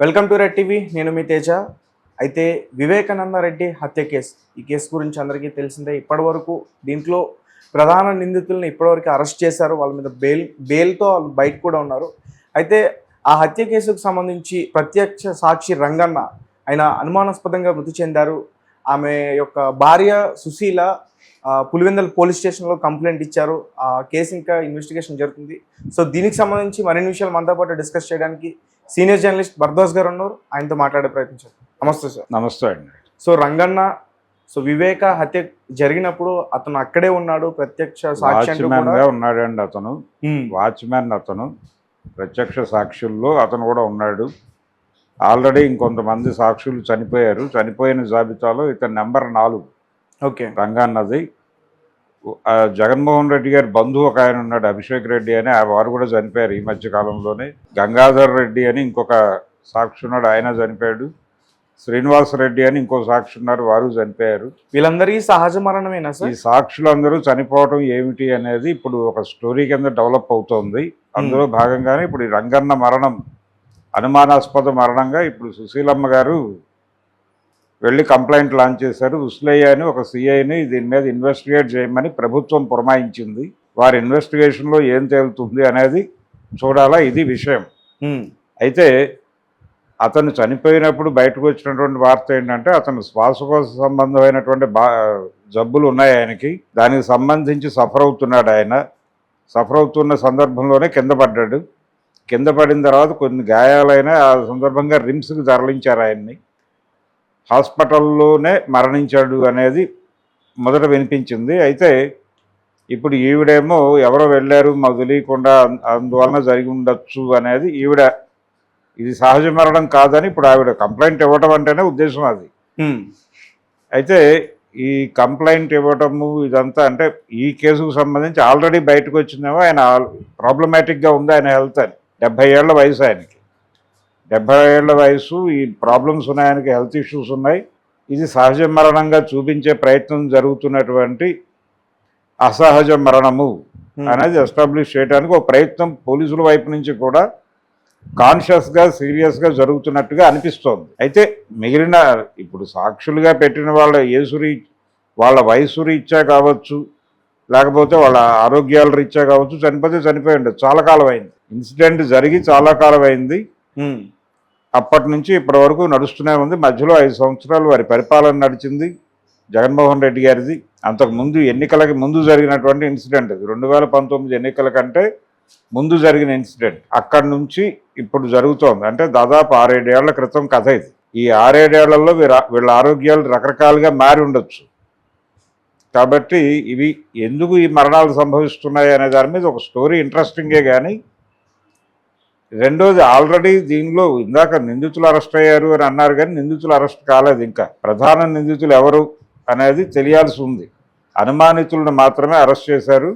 Welcome to red TV. నేను మీ తేజ. అయితే వివేకానంద రెడ్డి హత్య కేసు, ఈ కేసు గురించి అందరికీ తెలిసిందే. ఇప్పటివరకు దీంట్లో ప్రధాన నిందితులను ఇప్పటివరకు అరెస్ట్ చేశారు. వాళ్ళ మీద బెయిల్తో వాళ్ళు బయట కూడా ఉన్నారు. అయితే ఆ హత్య కేసుకు సంబంధించి ప్రత్యక్ష సాక్షి రంగన్న ఆయన అనుమానాస్పదంగా మృతి చెందారు. ఆమె యొక్క భార్య సుశీల పులివెందుల పోలీస్ స్టేషన్లో కంప్లైంట్ ఇచ్చారు. ఆ కేసు ఇంకా ఇన్వెస్టిగేషన్ జరుగుతుంది. సో దీనికి సంబంధించి మరిన్ని విషయాలు మనతో పాటు డిస్కస్ చేయడానికి సీనియర్ జర్నలిస్ట్ భరద్వాజ్ గారు ఉన్నారు. ఆయనతో మాట్లాడే ప్రయత్నించారు. నమస్తే సార్. నమస్తే అండి. సో రంగన్న, వివేక హత్య జరిగినప్పుడు అతను అక్కడే ఉన్నాడు, ప్రత్యక్ష సాక్షి ఉన్నాడండి. అతను వాచ్మ్యాన్, అతను ప్రత్యక్ష సాక్షుల్లో అతను కూడా ఉన్నాడు. ఆల్రెడీ ఇంకొంతమంది సాక్షులు చనిపోయారు. చనిపోయిన జాబితాలో ఇతను నెంబర్ 4. ఓకే. రంగన్నది. జగన్మోహన్ రెడ్డి గారి బంధువు ఒక ఆయన ఉన్నాడు, అభిషేక్ రెడ్డి అని, వారు కూడా చనిపోయారు ఈ మధ్య కాలంలోనే. గంగాధర్ రెడ్డి అని ఇంకొక సాక్షి ఉన్నాడు, ఆయన చనిపోయాడు. శ్రీనివాస్ రెడ్డి అని ఇంకో సాక్షి ఉన్నారు, వారు చనిపోయారు. వీళ్ళందరికీ సహజ మరణమేనా సార్? ఈ సాక్షులందరూ చనిపోవటం ఏమిటి అనేది ఇప్పుడు ఒక స్టోరీ కింద డెవలప్ అవుతోంది. అందులో భాగంగానే ఇప్పుడు ఈ రంగన్న మరణం అనుమానాస్పద మరణంగా ఇప్పుడు సుశీలమ్మ గారు వెళ్ళి కంప్లైంట్ లాంచ్ చేశారు. ఉస్లయ్య అని ఒక సిఐని దీని మీద ఇన్వెస్టిగేట్ చేయమని ప్రభుత్వం పురమాయించింది. వారి ఇన్వెస్టిగేషన్లో ఏం తేలుతుంది అనేది చూడాలా, ఇది విషయం. అయితే అతను చనిపోయినప్పుడు బయటకు వచ్చినటువంటి వార్త ఏంటంటే అతను శ్వాసకోశ సంబంధమైనటువంటి జబ్బులు ఉన్నాయి ఆయనకి. దానికి సంబంధించి సఫర్ అవుతున్నాడు. ఆయన సఫర్ అవుతున్న సందర్భంలోనే కింద పడ్డాడు. కింద పడిన తర్వాత కొన్ని గాయాలైన ఆ సందర్భంగా రిమ్స్కి తరలించారు ఆయన్ని. హాస్పిటల్లోనే మరణించాడు అనేది మొదట వినిపించింది. అయితే ఇప్పుడు ఈవిడేమో ఎవరో వెళ్ళారు మాకు తెలియకుండా, అందువలన జరిగి ఉండొచ్చు అనేది ఈవిడ, ఇది సహజ మరణం కాదని ఇప్పుడు ఆవిడ కంప్లైంట్ ఇవ్వటం అంటేనే ఉద్దేశం అది. అయితే ఈ కంప్లైంట్ ఇవ్వటము ఇదంతా అంటే ఈ కేసుకు సంబంధించి ఆల్రెడీ బయటకు వచ్చిందేమో ఆయన ప్రాబ్లమాటిక్గా ఉంది ఆయన హెల్త్ అని. 70 ఏళ్ల వయసు ఆయనకి. 70 ఏళ్ల వయసు, ఈ ప్రాబ్లమ్స్ ఉన్నాయి ఆయనకి, హెల్త్ ఇష్యూస్ ఉన్నాయి. ఇది సహజ మరణంగా చూపించే ప్రయత్నం జరుగుతున్నటువంటి అసహజ మరణము అనేది ఎస్టాబ్లిష్ చేయడానికి ఒక ప్రయత్నం పోలీసుల వైపు నుంచి కూడా కాన్షియస్గా సీరియస్గా జరుగుతున్నట్టుగా అనిపిస్తోంది. అయితే మిగిలిన ఇప్పుడు సాక్షులుగా పెట్టిన వాళ్ళ వయసు రీత్యా కావచ్చు, లేకపోతే వాళ్ళ ఆరోగ్యాల రీత్యా కావచ్చు, చనిపోయి ఉండదు. చాలా కాలం అయింది, ఇన్సిడెంట్ జరిగి చాలా కాలం అయింది. అప్పటి నుంచి ఇప్పటి వరకు నడుస్తూనే ఉంది. మధ్యలో 5 సంవత్సరాలు వారి పరిపాలన నడిచింది జగన్మోహన్ రెడ్డి గారిది. అంతకుముందు ఎన్నికలకి ముందు జరిగినటువంటి ఇన్సిడెంట్ ఇది. 2019 ఎన్నికల కంటే ముందు జరిగిన ఇన్సిడెంట్. అక్కడి నుంచి ఇప్పుడు జరుగుతోంది. అంటే దాదాపు 6-7 ఏళ్ల క్రితం కథ ఇది. ఈ 6-7 ఏళ్లలో వీళ్ళ ఆరోగ్యాలు రకరకాలుగా మారి ఉండొచ్చు. కాబట్టి ఇవి ఎందుకు ఈ మరణాలు సంభవిస్తున్నాయి అనే దాని మీద ఒక స్టోరీ ఇంట్రెస్టింగే. కానీ రెండోది, ఆల్రెడీ దీనిలో ఇందాక నిందితులు అరెస్ట్ అయ్యారు అని అన్నారు, కానీ నిందితులు అరెస్ట్ కాలేదు. ఇంకా ప్రధాన నిందితులు ఎవరు అనేది తెలియాల్సి ఉంది. అనుమానితులను మాత్రమే అరెస్ట్ చేశారు.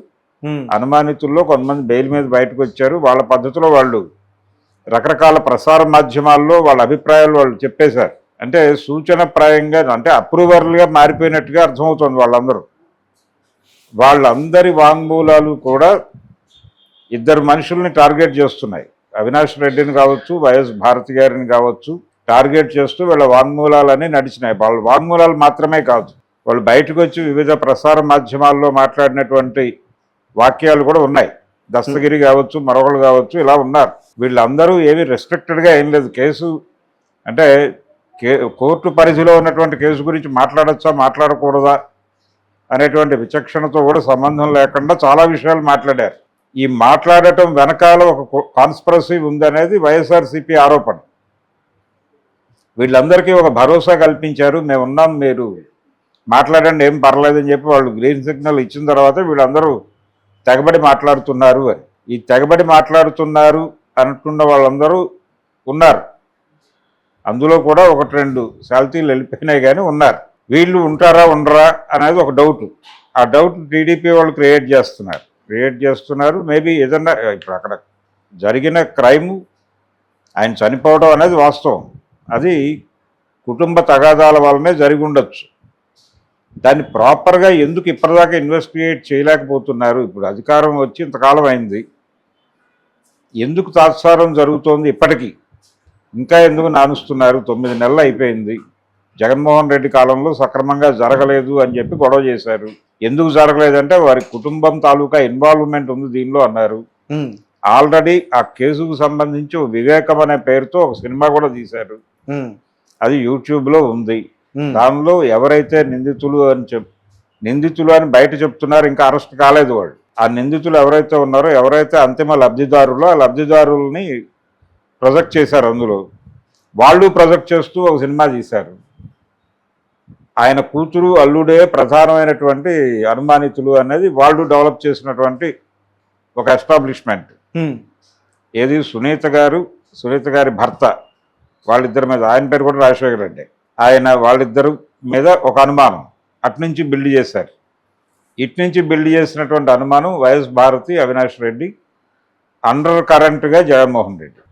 అనుమానితుల్లో కొంతమంది బెయిల్ మీద బయటకు వచ్చారు. వాళ్ళ పద్ధతిలో వాళ్ళు రకరకాల ప్రసార మాధ్యమాల్లో వాళ్ళ అభిప్రాయాలు వాళ్ళు చెప్పేశారు. అంటే సూచనప్రాయంగా, అంటే అప్రూవర్లుగా మారిపోయినట్టుగా అర్థమవుతుంది. వాళ్ళందరి వాంగ్మూలాలు కూడా 2 మనుషుల్ని టార్గెట్ చేస్తున్నాయి. అవినాష్ రెడ్డిని కావచ్చు, వైఎస్ భారతి గారిని కావచ్చు, టార్గెట్ చేస్తూ వీళ్ళ వాంగ్మూలాలన్నీ నడిచినాయి. వాళ్ళ వాంగ్మూలాలు మాత్రమే కాదు, వాళ్ళు బయటకు వచ్చి వివిధ ప్రసార మాధ్యమాల్లో మాట్లాడినటువంటి వాక్యాలు కూడా ఉన్నాయి. దస్తగిరి కావచ్చు, మరొకరు కావచ్చు, ఇలా ఉన్నారు. వీళ్ళందరూ ఏమీ రెస్ట్రిక్టెడ్గా ఏం లేదు. కేసు అంటే కోర్టు పరిధిలో ఉన్నటువంటి కేసు గురించి మాట్లాడచ్చా మాట్లాడకూడదా అనేటువంటి విచక్షణతో కూడా సంబంధం లేకుండా చాలా విషయాలు మాట్లాడారు. ఈ మాట్లాడటం వెనకాల ఒక కాన్స్పిరసీ ఉందనేది వైఎస్ఆర్సీపీ ఆరోపణ. వీళ్ళందరికీ ఒక భరోసా కల్పించారు, మేము ఉన్నాం, మీరు మాట్లాడండి, ఏం పర్లేదని చెప్పి వాళ్ళు గ్రీన్ సిగ్నల్ ఇచ్చిన తర్వాత వీళ్ళందరూ తెగబడి మాట్లాడుతున్నారు అని. ఈ తెగబడి మాట్లాడుతున్నారు అంటున్న వాళ్ళందరూ ఉన్నారు. అందులో కూడా 1-2 శాల్తీలు వెళ్ళిపోయినాయి, కానీ ఉన్నారు. వీళ్ళు ఉంటారా ఉండరా అనేది ఒక డౌట్. ఆ డౌట్ టీడీపీ వాళ్ళు క్రియేట్ చేస్తున్నారు. మేబీ ఏదన్నా ఇప్పుడు అక్కడ జరిగిన క్రైము, ఆయన చనిపోవడం అనేది వాస్తవం, అది కుటుంబ తగాదాల వల్లనే జరిగి ఉండొచ్చు. దాన్ని ప్రాపర్గా ఎందుకు ఇప్పటిదాకా ఇన్వెస్టిగేట్ చేయలేకపోతున్నారు? ఇప్పుడు అధికారం వచ్చి ఇంతకాలం అయింది, ఎందుకు తాత్సారం జరుగుతోంది ఇప్పటికీ? ఇంకా ఎందుకు నానుస్తున్నారు, 9 నెలలు అయిపోయింది, జగన్మోహన్ రెడ్డి కాలంలో సక్రమంగా జరగలేదు అని చెప్పి గొడవ చేశారు. ఎందుకు జరగలేదంటే వారి కుటుంబం తాలూకా ఇన్వాల్వ్మెంట్ ఉంది దీనిలో అన్నారు. ఆల్రెడీ ఆ కేసుకు సంబంధించి వివేకం అనే పేరుతో ఒక సినిమా కూడా తీశారు, అది యూట్యూబ్లో ఉంది. దానిలో ఎవరైతే నిందితులు అని బయట చెప్తున్నారు, ఇంకా అరెస్ట్ కాలేదు వాళ్ళు. ఆ నిందితులు ఎవరైతే ఉన్నారో, ఎవరైతే అంతిమ లబ్ధిదారులో ఆ లబ్ధిదారుల్ని ప్రొజెక్ట్ చేశారు. అందులో వాళ్ళు ప్రొజెక్ట్ చేస్తూ ఒక సినిమా తీశారు. ఆయన కూతురు అల్లుడే ప్రధానమైనటువంటి అనుమానితులు అనేది వాళ్ళు డెవలప్ చేసినటువంటి ఒక ఎస్టాబ్లిష్మెంట్. ఏది సునీత గారి భర్త, వాళ్ళిద్దరి మీద, ఆయన పేరు కూడా రాజశేఖర రెడ్డి, వాళ్ళిద్దరు మీద ఒక అనుమానం అట్నుంచి బిల్డ్ చేశారు. ఇట్నుంచి బిల్డ్ చేసినటువంటి అనుమానం వైఎస్ భారతి, అవినాష్ రెడ్డి, అండర్ కరెంట్గా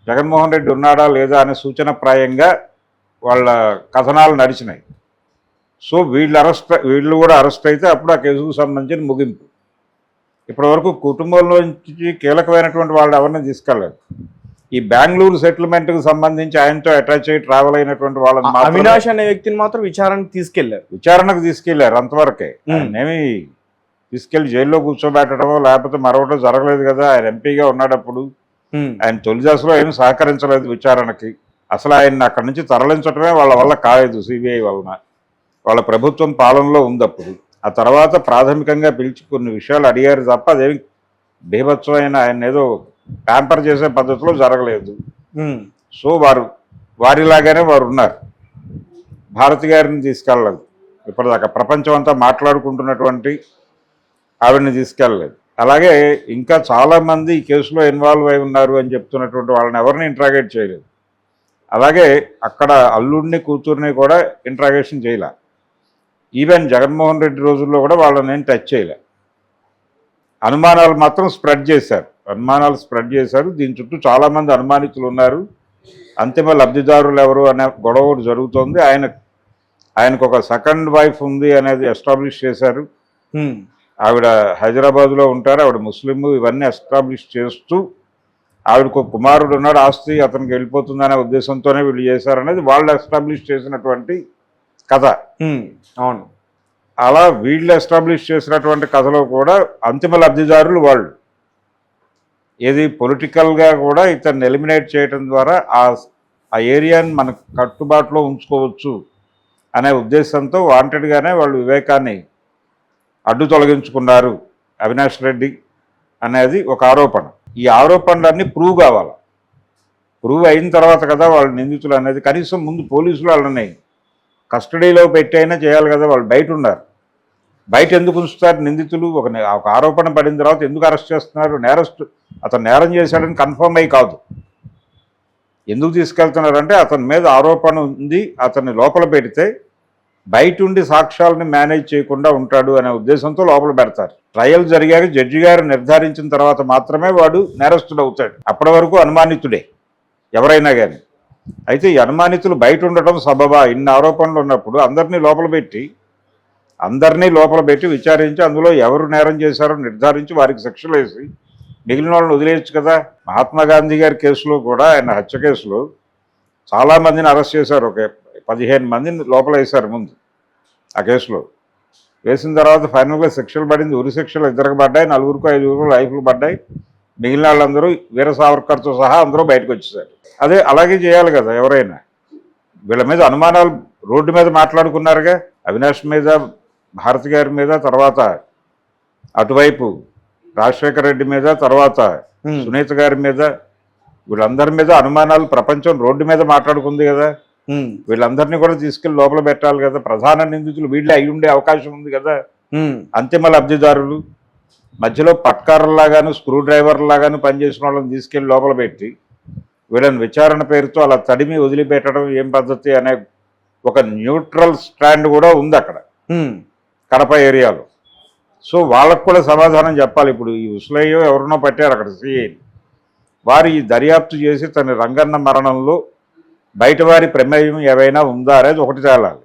జగన్మోహన్ రెడ్డి ఉన్నాడా లేదా అనే సూచనప్రాయంగా వాళ్ళ కథనాలు నడిచినాయి. సో వీళ్ళు కూడా అరెస్ట్ అయితే అప్పుడు ఆ కేసుకు సంబంధించిన ముగింపు. ఇప్పటి వరకు కుటుంబంలోంచి కీలకమైనటువంటి వాళ్ళు ఎవరిని తీసుకెళ్ళలేదు. ఈ బెంగళూరు సెటిల్మెంట్కి సంబంధించి ఆయనతో అటాచ్ అయ్యి ట్రావెల్ అయినటువంటి వాళ్ళని, అవినాష్ అనే వ్యక్తిని మాత్రం విచారణకు తీసుకెళ్లారు అంతవరకే. ఏమి తీసుకెళ్లి జైల్లో కూర్చోబెట్టడమో లేకపోతే మరొకటో జరగలేదు కదా. ఆయన ఎంపీగా ఉన్నాడప్పుడు ఆయన తొలి దశలో ఏమి సహకరించలేదు విచారణకి. అసలు ఆయన్ని అక్కడి నుంచి తరలించడమే వాళ్ళ వల్ల కాలేదు, సిబిఐ వలన. వాళ్ళ ప్రభుత్వం పాలనలో ఉంది అప్పుడు. ఆ తర్వాత ప్రాథమికంగా పిలిచి కొన్ని విషయాలు అడిగారు తప్ప అదేమి బీభత్సమైన ఆయన ఏదో ప్యాంపర్ చేసే పద్ధతిలో జరగలేదు. సో వారిలాగానే వారు ఉన్నారు. భారతి గారిని తీసుకెళ్ళలేదు ఇప్పటిదాకా. ప్రపంచం అంతా మాట్లాడుకుంటున్నటువంటి ఆవిడని తీసుకెళ్ళలేదు. అలాగే ఇంకా చాలామంది ఈ కేసులో ఇన్వాల్వ్ అయి ఉన్నారు అని చెప్తున్నటువంటి వాళ్ళని ఎవరిని ఇంట్రాగేట్ చేయలేదు. అలాగే అక్కడ అల్లుడిని కూతుర్ని కూడా ఇంట్రాగేషన్ చేయలే. ఈవెన్ జగన్మోహన్ రెడ్డి రోజుల్లో కూడా వాళ్ళని ఏం టచ్ చేయలే. అనుమానాలు మాత్రం స్ప్రెడ్ చేశారు. దీని చుట్టూ చాలామంది అనుమానితులు ఉన్నారు. అంతిమ లబ్ధిదారులు ఎవరు అనే గొడవ జరుగుతోంది. ఆయనకు ఒక సెకండ్ వైఫ్ ఉంది అనేది ఎస్టాబ్లిష్ చేశారు. ఆవిడ హైదరాబాద్లో ఉంటారు, ఆవిడ ముస్లిం, ఇవన్నీ ఎస్టాబ్లిష్ చేస్తూ ఆవిడకు ఒక కుమారుడు ఉన్నాడు, ఆస్తి అతనికి వెళ్ళిపోతుందనే ఉద్దేశంతోనే వీళ్ళు చేశారనేది వాళ్ళు ఎస్టాబ్లిష్ చేసినటువంటి కథ. అవును, అలా వీళ్ళు ఎస్టాబ్లిష్ చేసినటువంటి కథలో కూడా అంతిమ లబ్ధిదారులు వాళ్ళు. ఏది పొలిటికల్గా కూడా ఇతన్ని ఎలిమినేట్ చేయడం ద్వారా ఆ ఏరియాని మన కట్టుబాటులో ఉంచుకోవచ్చు అనే ఉద్దేశంతో వాంటెడ్గానే వాళ్ళు వివేకాన్ని అడ్డు తొలగించుకున్నారు అవినాష్ రెడ్డి అనేది ఒక ఆరోపణ. ఈ ఆరోపణలన్నీ ప్రూవ్ కావాలి. ప్రూవ్ అయిన తర్వాత కదా వాళ్ళు నిందితులు అనేది. కనీసం ముందు పోలీసులు వాళ్ళని కస్టడీలో పెట్టైనా చేయాలి కదా. వాళ్ళు బయట ఉన్నారు. బయట ఎందుకు ఉంచుతారు నిందితులు? ఒక ఆరోపణ పడిన తర్వాత ఎందుకు అరెస్ట్ చేస్తున్నారు? అతను నేరం చేశాడని కన్ఫర్మ్ అయ్యి కాదు. ఎందుకు తీసుకెళ్తున్నారంటే అతని మీద ఆరోపణ ఉంది, అతన్ని లోపల పెడితే బయట ఉండి సాక్ష్యాలను మేనేజ్ చేయకుండా ఉంటాడు అనే ఉద్దేశంతో లోపల పెడతారు. ట్రయల్ జరిగాక జడ్జి గారు నిర్ధారించిన తర్వాత మాత్రమే వాడు నేరస్తుడు అవుతాడు. అప్పటి వరకు అనుమానితుడే ఎవరైనా కానీ. అయితే ఈ అనుమానితులు బయట ఉండటం సబబా? ఇన్ని ఆరోపణలు ఉన్నప్పుడు అందరినీ లోపల పెట్టి విచారించి అందులో ఎవరు నేరం చేశారో నిర్ధారించి వారికి శిక్షలు వేసి మిగిలిన వాళ్ళని వదిలేయచ్చు కదా. మహాత్మా గాంధీ గారి కేసులో కూడా, ఆయన హత్య కేసులో చాలామందిని అరెస్ట్ చేశారు. ఒక 15 మందిని లోపల వేశారు ముందు ఆ కేసులో. వేసిన తర్వాత ఫైనల్గా శిక్షలు పడింది. ఉరి శిక్షలు 2 పడ్డాయి, 4 5 లైఫ్లు పడ్డాయి. మిగిలిన వాళ్ళందరూ వీర సావర్కర్తో సహా అందరూ బయటకు వచ్చేసారు. అలాగే చేయాలి కదా ఎవరైనా. వీళ్ళ మీద అనుమానాలు రోడ్డు మీద మాట్లాడుకున్నారుగా, అవినాష్ మీద, భారతి గారి మీద, తర్వాత అటువైపు రాజశేఖర రెడ్డి మీద, తర్వాత సునీత గారి మీద, వీళ్ళందరి మీద అనుమానాలు ప్రపంచం రోడ్డు మీద మాట్లాడుకుంది కదా. వీళ్ళందరినీ కూడా తీసుకెళ్లి లోపల పెట్టాలి కదా. ప్రధాన నిందితులు వీళ్ళే అయి ఉండే అవకాశం ఉంది కదా. అంతిమ లబ్ధిదారులు మధ్యలో పట్కారులాగాను స్క్రూ డ్రైవర్లాగాను పనిచేసిన వాళ్ళని తీసుకెళ్లి లోపల పెట్టి వీళ్ళని విచారణ పేరుతో అలా తడిమి వదిలిపెట్టడం ఏం పద్ధతి అనే ఒక న్యూట్రల్ స్టాండ్ కూడా ఉంది అక్కడ కడప ఏరియాలో. సో వాళ్ళకు కూడా సమాధానం చెప్పాలి. ఇప్పుడు ఈ ఉస్లయ్యో ఎవరినో పట్టారు అక్కడ సిఐని. వారు ఈ దర్యాప్తు చేసి తన రంగన్న మరణంలో బయట వారి ప్రమేయం ఏవైనా ఉందా అనేది ఒకటి తేలాలి.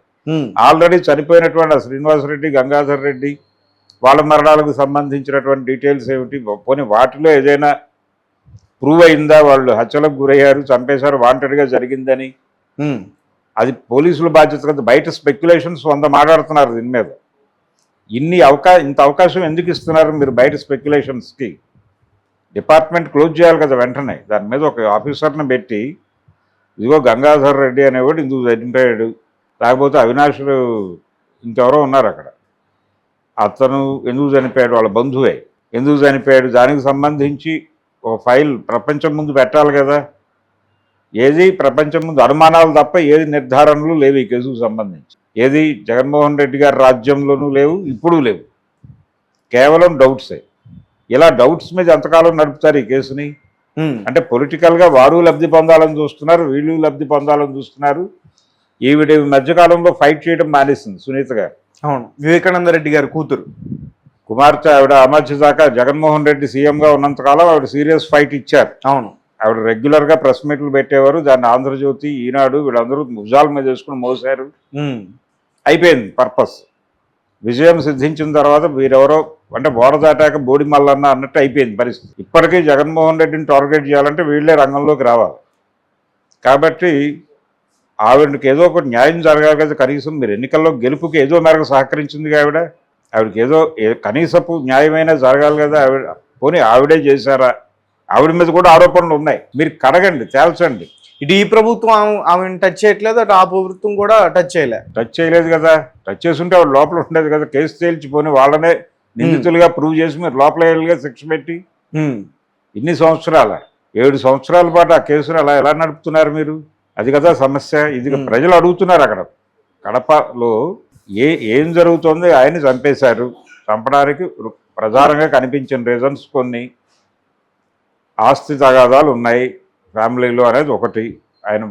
ఆల్రెడీ చనిపోయినటువంటి శ్రీనివాసరెడ్డి, గంగాధర్ రెడ్డి వాళ్ళ మరణాలకు సంబంధించినటువంటి డీటెయిల్స్ ఏమిటి, పోనీ వాటిలో ఏదైనా ప్రూవ్ అయిందా వాళ్ళు హత్యలకు గురయ్యారు, చంపేశారు, వాంటెడ్గా జరిగిందని? ఉమ్, అది పోలీసుల బాధ్యత కదా. బయట స్పెక్యులేషన్స్ 100 మాట్లాడుతున్నారు దీని మీద. ఇంత అవకాశం ఎందుకు ఇస్తున్నారు మీరు బయట స్పెక్యులేషన్స్కి? డిపార్ట్మెంట్ క్లోజ్ చేయాలి కదా వెంటనే. దాని మీద ఒక ఆఫీసర్ని పెట్టి, ఇదిగో గంగాధర్ రెడ్డి అనేవాడు ఇందుకు చనిపోయాడు, లేకపోతే అవినాష్ ఇంకెవరో ఉన్నారు అక్కడ, అతను ఎందుకు చనిపోయాడు, వాళ్ళ బంధువే ఎందుకు చనిపోయాడు, దానికి సంబంధించి ఒక ఫైల్ ప్రపంచం ముందు పెట్టాలి కదా. ఏది ప్రపంచం ముందు అనుమానాలు తప్ప ఏది నిర్ధారణలు లేవు ఈ కేసుకు సంబంధించి. ఏది జగన్మోహన్ రెడ్డి గారి రాజ్యంలోనూ లేవు, ఇప్పుడు లేవు, కేవలం డౌట్సే. ఇలా డౌట్స్ మీద ఎంతకాలం నడుపుతారు ఈ కేసుని? అంటే పొలిటికల్గా వారు లబ్ధి పొందాలని చూస్తున్నారు, వీళ్ళు లబ్ధి పొందాలని చూస్తున్నారు. ఈవిడ మధ్యకాలంలో ఫైట్ చేయడం మానేసింది సునీత గారు. అవును, వివేకానంద రెడ్డి గారి కూతురు కుమార్తె ఆవిడ ఆ మధ్య దాకా జగన్మోహన్ రెడ్డి సీఎంగా ఉన్నంతకాలం ఆవిడ సీరియస్ ఫైట్ ఇచ్చారు. అవును, ఆవిడ రెగ్యులర్గా ప్రెస్ మీట్లు పెట్టేవారు. దాన్ని ఆంధ్రజ్యోతి, ఈనాడు వీళ్ళందరూ భుజాల మీద వేసుకుని మోసారు. అయిపోయింది పర్పస్. విజయం సిద్ధించిన తర్వాత వీరెవరో అంటే బోర దాటాక బోడి మల్లన్న అన్నట్టు అయిపోయింది పరిస్థితి. ఇప్పటికీ జగన్మోహన్ రెడ్డిని టార్గెట్ చేయాలంటే వీళ్ళే రంగంలోకి రావాలి. కాబట్టి ఆవిడకి ఏదో ఒకటి న్యాయం జరగాలి కదా. కనీసం మీరు ఎన్నికల్లో గెలుపుకి ఏదో మేరకు సహకరించింది ఆవిడకి ఏదో కనీసపు న్యాయమైనా జరగాలి కదా. పోనీ ఆవిడే చేశారా? ఆవిడ మీద కూడా ఆరోపణలు ఉన్నాయి, మీరు కడగండి, తేల్చండి. ఇటు ఈ ప్రభుత్వం ఆమెను టచ్ చేయట్లేదు, అటు ఆ ప్రభుత్వం కూడా టచ్ చేయలేదు కదా. టచ్ చేసుంటే ఆవిడ లోపల ఉండేది కదా. కేసు తేల్చిపోని వాళ్ళనే నిందితులుగా ప్రూవ్ చేసి మీరు లోపల వెళ్ళిగా శిక్ష పెట్టి ఇన్ని సంవత్సరాల 7 సంవత్సరాల పాటు ఆ కేసును ఎలా నడుపుతున్నారు మీరు? అది కదా సమస్య. ఇది ప్రజలు అడుగుతున్నారు. అక్కడ కడపలో ఏం జరుగుతుంది? ఆయన చంపేశారు. చంపడానికి ప్రధానంగా కనిపించిన రీజన్స్ కొన్ని. ఆస్తి తగాదాలు ఉన్నాయి ఫ్యామిలీలో అనేది ఒకటి. ఆయన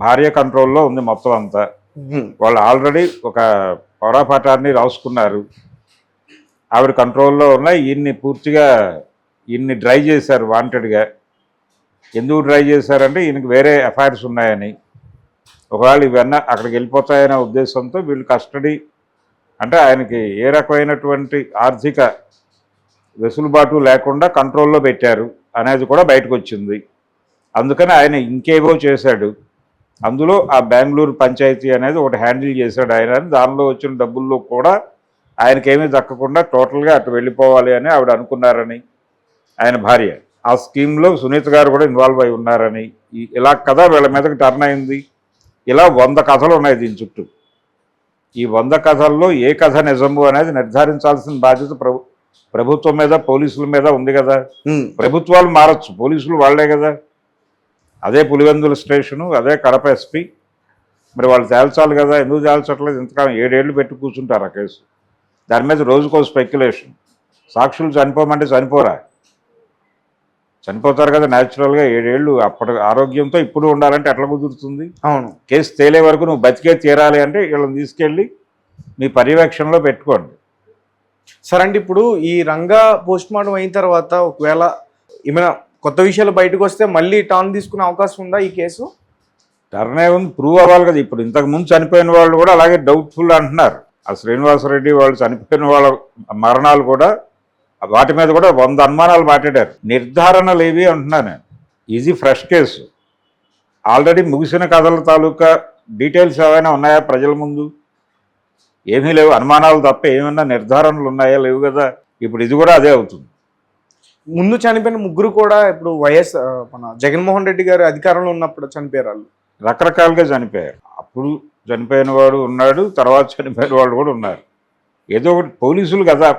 భార్య కంట్రోల్లో ఉంది మొత్తం అంతా. వాళ్ళు ఆల్రెడీ ఒక పౌరాపాఠాన్ని రాసుకున్నారు, ఆవిడ కంట్రోల్లో ఉన్నాయి. ఈయన్ని డ్రై చేశారు వాంటెడ్గా. ఎందుకు డ్రై చేశారంటే ఈయనకి వేరే అఫైర్స్ ఉన్నాయని. ఒకవేళ ఇవన్నీ అక్కడికి వెళ్ళిపోతాయనే ఉద్దేశంతో వీళ్ళు కస్టడీ అంటే ఆయనకి ఏ రకమైనటువంటి ఆర్థిక వెసులుబాటు లేకుండా కంట్రోల్లో పెట్టారు అనేది కూడా బయటకు వచ్చింది. అందుకని ఆయన ఇంకేవో చేశాడు. అందులో ఆ బెంగళూరు పంచాయతీ అనేది ఒకటి హ్యాండిల్ చేశాడు ఆయన. దానిలో వచ్చిన డబ్బుల్లో కూడా ఆయనకేమీ దక్కకుండా టోటల్గా అటు వెళ్ళిపోవాలి అని ఆవిడ అనుకున్నారని ఆయన భార్య. ఆ స్కీమ్లో సునీత గారు కూడా ఇన్వాల్వ్ అయి ఉన్నారని ఇలా కథ వీళ్ళ మీదకి టర్న్ అయింది. ఇలా 100 కథలు ఉన్నాయి దీని చుట్టూ. ఈ 100 కథల్లో ఏ కథ నిజము అనేది నిర్ధారించాల్సిన బాధ్యత ప్రభుత్వం మీద, పోలీసుల మీద ఉంది కదా. ప్రభుత్వాలు మారచ్చు, పోలీసులు వాళ్లే కదా. అదే పులివెందుల స్టేషను, అదే కడప ఎస్పీ, మరి వాళ్ళు తేల్చాలి కదా. ఎందుకు తేల్చట్లేదు? ఇంతకాలం 7 ఏళ్ళు పెట్టి కూర్చుంటారు ఆ కేసు. దాని మీద రోజుకో స్పెక్యులేషన్. సాక్షులు చనిపోమంటే చనిపోతారు కదా న్యాచురల్గా. 7 ఏళ్ళు అప్పటి ఆరోగ్యంతో ఇప్పుడు ఉండాలంటే ఎట్లా కుదురుతుంది? అవును, కేసు తేలే వరకు నువ్వు బతికే తీరాలి అంటే వీళ్ళని తీసుకెళ్ళి మీ పర్యవేక్షణలో పెట్టుకోండి. సరే అండి, ఇప్పుడు ఈ రంగా పోస్ట్ మార్టం అయిన తర్వాత ఒకవేళ ఏమైనా కొత్త విషయాలు బయటకు వస్తే మళ్ళీ టర్న్ తీసుకునే అవకాశం ఉందా ఈ కేసు? టర్న్ ఏముంది, ప్రూవ్ అవ్వాలి కదా. ఇప్పుడు ఇంతకుముందు చనిపోయిన వాళ్ళు కూడా అలాగే డౌట్ఫుల్ అంటున్నారు. ఆ శ్రీనివాసరెడ్డి వాళ్ళు చనిపోయిన వాళ్ళ మరణాలు కూడా వాటి మీద కూడా 100 అనుమానాలు మాట్లాడారు. నిర్ధారణలు ఏవి అంటున్నాను నేను. ఇది ఫ్రెష్ కేసు. ఆల్రెడీ ముగిసిన కథల తాలూకా డీటెయిల్స్ ఏమైనా ఉన్నాయా ప్రజల ముందు? ఏమీ లేవు. అనుమానాలు తప్ప ఏమైనా నిర్ధారణలు ఉన్నాయా? లేవు కదా. ఇప్పుడు ఇది కూడా అదే అవుతుంది. ముందు చనిపోయిన 3 కూడా ఇప్పుడు మన జగన్మోహన్ రెడ్డి గారు అధికారంలో ఉన్నప్పుడు చనిపోయారు. వాళ్ళు రకరకాలుగా చనిపోయారు. అప్పుడు చనిపోయిన వాడు ఉన్నాడు, తర్వాత చనిపోయిన వాళ్ళు కూడా ఉన్నారు. ఏదో ఒకటి పోలీసులు కదా,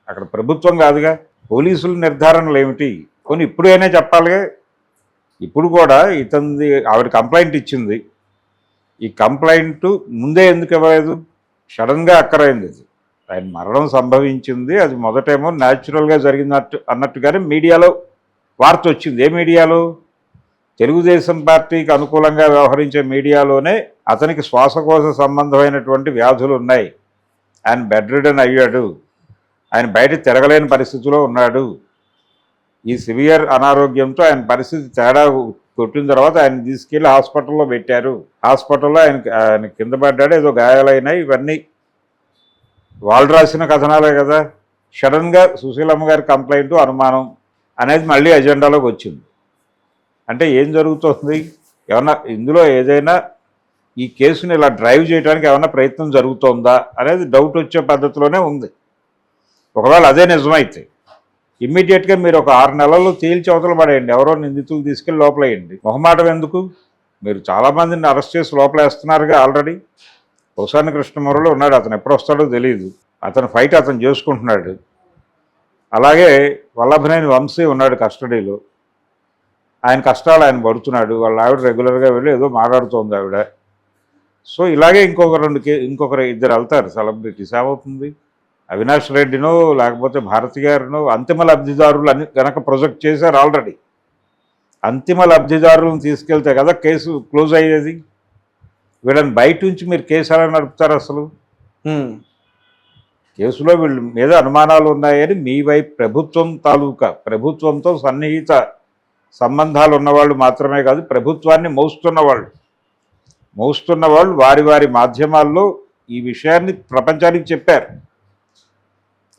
అక్కడ ప్రభుత్వం కాదుగా. పోలీసుల నిర్ధారణలు ఏమిటి కొన్ని ఇప్పుడైనా చెప్పాలిగా. ఇప్పుడు కూడా ఆవిడ కంప్లైంట్ ఇచ్చింది. ఈ కంప్లైంట్ ముందే ఎందుకు ఇవ్వలేదు? సడన్గా అక్కరైంది. ఇది ఆయన మరణం సంభవించింది, అది మొదటేమో న్యాచురల్గా అన్నట్టుగానే మీడియాలో వార్త వచ్చింది. ఏ మీడియాలో? తెలుగుదేశం పార్టీకి అనుకూలంగా వ్యవహరించే మీడియాలోనే అతనికి శ్వాసకోశ సంబంధమైనటువంటి వ్యాధులు ఉన్నాయి, ఆయన బెడ్ రిడన్ అయ్యాడు, ఆయన బయట తిరగలేని పరిస్థితిలో ఉన్నాడు, ఈ సివియర్ అనారోగ్యంతో ఆయన పరిస్థితి తేడా కొట్టిన తర్వాత ఆయన తీసుకెళ్లి హాస్పిటల్లో పెట్టారు. హాస్పిటల్లో ఆయన కింద పడ్డాడు, ఏదో గాయాలైనాయి. ఇవన్నీ వాళ్ళు రాసిన కథనాలే కదా. సడన్గా సుశీలమ్మ గారి కంప్లైంట్ అనుమానం అనేది మళ్ళీ అజెండాలోకి వచ్చింది. అంటే ఏం జరుగుతుంది, ఏమన్నా ఇందులో ఏదైనా ఈ కేసుని ఇలా డ్రైవ్ చేయడానికి ఏమన్నా ప్రయత్నం జరుగుతోందా అనేది డౌట్ వచ్చే పద్ధతిలోనే ఉంది. ఒకవేళ అదే నిజమైతే ఇమ్మీడియట్గా మీరు ఒక 6 నెలల్లో తేల్చి అవతల పడేయండి, ఎవరో నిందితులు తీసుకెళ్ళి లోపలేయండి. మొహమాటం ఎందుకు? మీరు చాలామందిని అరెస్ట్ చేసి లోపలేస్తున్నారుగా ఆల్రెడీ. పోసాని కృష్ణమురళి ఉన్నాడు, అతను ఎప్పుడు వస్తాడో తెలియదు, అతను ఫైట్ అతను చేసుకుంటున్నాడు. అలాగే వల్లభనేని వంశీ ఉన్నాడు కస్టడీలో, ఆయన కష్టాలు ఆయన పడుతున్నాడు. వాళ్ళ ఆవిడ రెగ్యులర్గా వెళ్ళి ఏదో మాట్లాడుతోంది ఆవిడ. సో ఇలాగే ఇంకొకరు ఇద్దరు వెళ్తారు సెలబ్రిటీస్. ఏమవుతుంది, అవినాష్ రెడ్డినో లేకపోతే భారతి గారినో అంతిమ లబ్ధిదారులు అని కనుక ప్రొజెక్ట్ చేశారు ఆల్రెడీ. అంతిమ లబ్ధిదారులను తీసుకెళ్తే కదా కేసు క్లోజ్ అయ్యేది. వీళ్ళని బయట నుంచి మీరు కేసు ఎలా నడుపుతారు అసలు? కేసులో వీళ్ళ మీద అనుమానాలు ఉన్నాయని మీ వైపు ప్రభుత్వంతో సన్నిహిత సంబంధాలు ఉన్నవాళ్ళు మాత్రమే కాదు, ప్రభుత్వాన్ని మోస్తున్న వాళ్ళు వారి వారి మాధ్యమాల్లో ఈ విషయాన్ని ప్రపంచానికి చెప్పారు.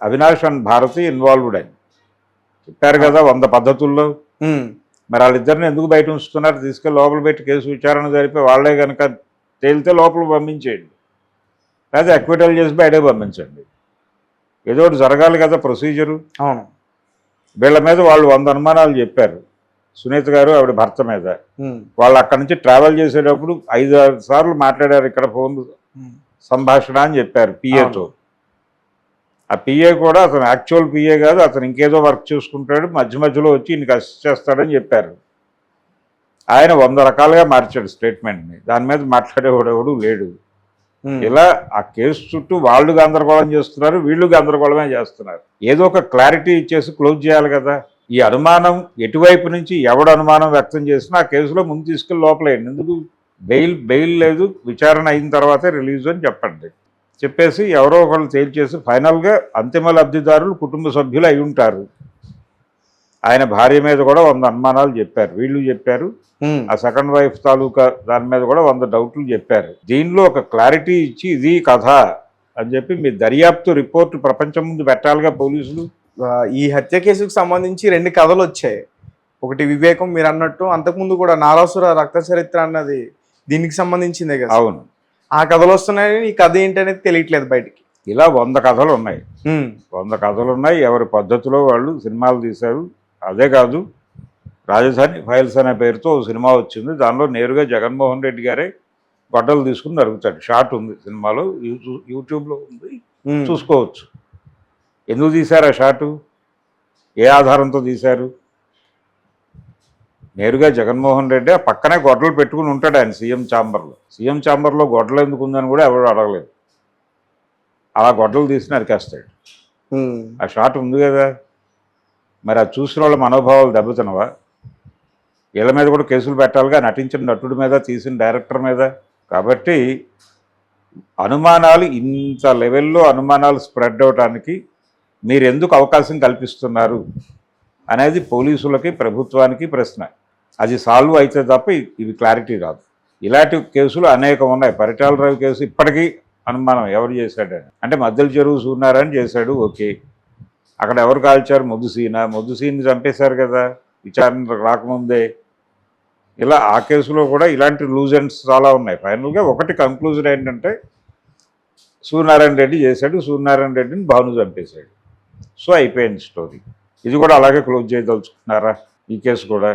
అవినాష్ అండ్ భారతి ఇన్వాల్వ్డ్ అని చెప్పారు కదా 100 పద్ధతుల్లో. మరి వాళ్ళిద్దరిని ఎందుకు బయట ఉంచుతున్నారు? తీసుకెళ్ళి లోపల పెట్టి కేసు విచారణ జరిపి వాళ్ళే కనుక తేలితే లోపల పంపించేయండి, లేదా అక్విటల్ చేసి బయటే పంపించండి. ఏదో ఒకటి జరగాలి కదా ప్రొసీజరు. అవును, వీళ్ళ మీద వాళ్ళు 100 అనుమానాలు చెప్పారు. సునీత గారు ఆవిడ భర్త మీద. వాళ్ళు అక్కడి నుంచి ట్రావెల్ చేసేటప్పుడు 5-6 సార్లు మాట్లాడారు ఇక్కడ ఫోన్ సంభాషణ అని చెప్పారు పిఏతో. ఆ పిఏ కూడా అతను యాక్చువల్ పిఏ కాదు, అతను ఇంకేదో వర్క్ చూసుకుంటాడు, మధ్యలో వచ్చి ఈయనకి అసిస్ట్ చేస్తాడని చెప్పారు. ఆయన 100 రకాలుగా మార్చాడు స్టేట్మెంట్ని. దాని మీద మాట్లాడేవాడెవడు లేడు. ఇలా ఆ కేసు చుట్టూ వాళ్ళు గందరగోళం చేస్తున్నారు, వీళ్ళు గందరగోళమే చేస్తున్నారు. ఏదో ఒక క్లారిటీ ఇచ్చేసి క్లోజ్ చేయాలి కదా. ఈ అనుమానం ఎటువైపు నుంచి ఎవడు అనుమానం వ్యక్తం చేసినా ఆ కేసులో ముందు తీసుకెళ్ళి లోపలేయండి. ఎందుకు బెయిల్ లేదు, విచారణ అయిన తర్వాతే రిలీజ్ అని చెప్పండి. చెప్పేసి ఎవరో ఒకళ్ళు తేల్చేసి ఫైనల్గా అంతిమ లబ్ధిదారులు కుటుంబ సభ్యులు అయి ఉంటారు. ఆయన భార్య మీద కూడా 100 అనుమానాలు చెప్పారు, వీళ్ళు చెప్పారు. ఆ సెకండ్ వైఫ్ తాలూకా దాని మీద కూడా 100 డౌట్లు చెప్పారు. దీనిలో ఒక క్లారిటీ ఇచ్చి ఇది కథ అని చెప్పి మీ దర్యాప్తు రిపోర్టు ప్రపంచం ముందు పెట్టాలిగా పోలీసులు. ఈ హత్య కేసుకు సంబంధించి 2 కథలు వచ్చాయి. ఒకటి వివేకం, మీరు అన్నట్టు, అంతకుముందు కూడా నారాసుర రక్త చరిత్ర అన్నది దీనికి సంబంధించిందే కదా. అవును, ఆ కథలు వస్తున్నాయని ఈ కథ ఏంటనేది తెలియట్లేదు బయటికి. ఇలా 100 కథలు ఉన్నాయి. 100 కథలు ఉన్నాయి, ఎవరి పద్ధతిలో వాళ్ళు సినిమాలు తీశారు. అదే కాదు, రాజధాని ఫైల్స్ అనే పేరుతో సినిమా వచ్చింది. దానిలో నేరుగా జగన్మోహన్ రెడ్డి గారే గొడ్డలు తీసుకుని నరుగుతాడు. షార్ట్ ఉంది సినిమాలో, యూట్యూబ్లో ఉంది, చూసుకోవచ్చు. ఎందుకు తీశారు ఆ షాటు, ఏ ఆధారంతో తీశారు? నేరుగా జగన్మోహన్ రెడ్డి ఆ పక్కనే గొడ్డలు పెట్టుకుని ఉంటాడు ఆయన సీఎం ఛాంబర్లో గొడ్డలు ఎందుకు ఉందని కూడా ఎవరు అడగలేదు. అలా గొడ్డలు తీసి నరికేస్తాడు. ఆ షాట్ ఉంది కదా. మరి అది చూసిన వాళ్ళ మనోభావాలు దెబ్బతినవా? వీళ్ళ మీద కూడా కేసులు పెట్టాలిగా, నటించిన నటుడి మీద, తీసిన డైరెక్టర్ మీద. కాబట్టి అనుమానాలు ఇంత లెవెల్లో అనుమానాలు స్ప్రెడ్ అవడానికి మీరు ఎందుకు అవకాశం కల్పిస్తున్నారు అనేది పోలీసులకి, ప్రభుత్వానికి ప్రశ్న. అది సాల్వ్ అయితే తప్ప ఇది క్లారిటీ రాదు. ఇలాంటి కేసులు అనేకం ఉన్నాయి. పరిటాల రవి కేసు ఇప్పటికీ అనుమానం ఎవరు చేశాడని. అంటే మద్దెల చెరువు సూర్యనారాయణ చేశాడు, ఓకే. అక్కడ ఎవరు కాల్చారు? మొద్దుసీని చంపేశారు కదా విచారణ రాకముందే. ఇలా ఆ కేసులో కూడా ఇలాంటి లూజ్ ఎండ్స్ చాలా ఉన్నాయి. ఫైనల్గా ఒకటి కంక్లూజన్ ఏంటంటే సూర్యనారాయణ రెడ్డి చేశాడు, సూర్యనారాయణ రెడ్డిని భాను చంపేశాడు. సో అయిపోయింది స్టోరీ. ఇది కూడా అలాగే క్లోజ్ చేయదలుచుకున్నారా ఈ కేసు కూడా?